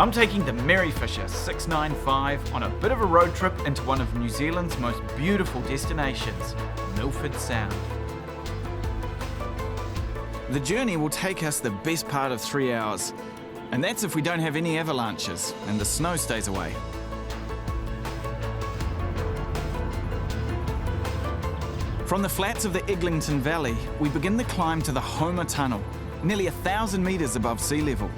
I'm taking the Merryfisher 695 on a bit of a road trip into one of New Zealand's most beautiful destinations, Milford Sound. The journey will take us the best part of 3 hours, and that's if we don't have any avalanches and the snow stays away. From the flats of the Eglinton Valley, we begin the climb to the Homer Tunnel, nearly 1,000 metres above sea level.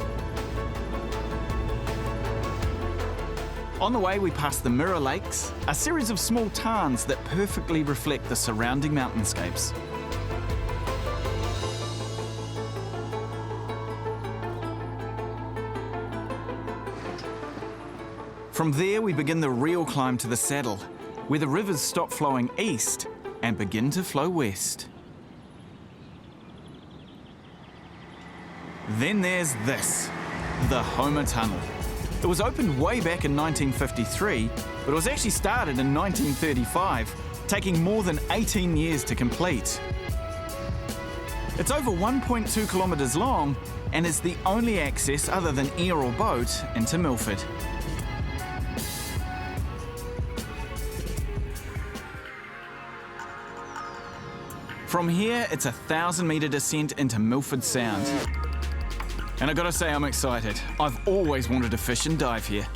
On the way, we pass the Mirror Lakes, a series of small tarns that perfectly reflect the surrounding mountainscapes. From there, we begin the real climb to the saddle, where the rivers stop flowing east and begin to flow west. Then there's this, the Homer Tunnel. It was opened way back in 1953, but it was actually started in 1935, taking more than 18 years to complete. It's over 1.2 kilometres long and is the only access other than air or boat into Milford. From here, it's a 1,000-metre descent into Milford Sound. And I gotta say, I'm excited. I've always wanted to fish and dive here.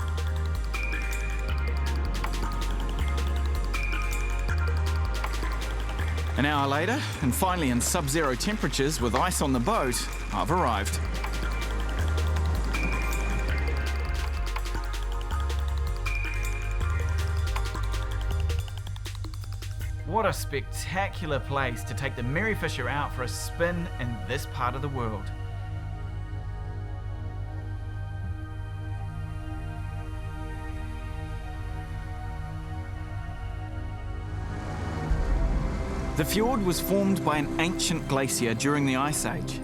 An hour later, and finally in sub-zero temperatures with ice on the boat, I've arrived. What a spectacular place to take the Merryfisher out for a spin in this part of the world. The fjord was formed by an ancient glacier during the Ice Age.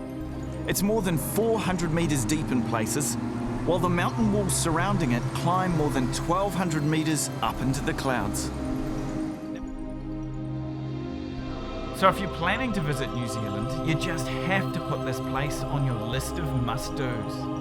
It's more than 400 metres deep in places, while the mountain walls surrounding it climb more than 1,200 metres up into the clouds. So if you're planning to visit New Zealand, you just have to put this place on your list of must-dos.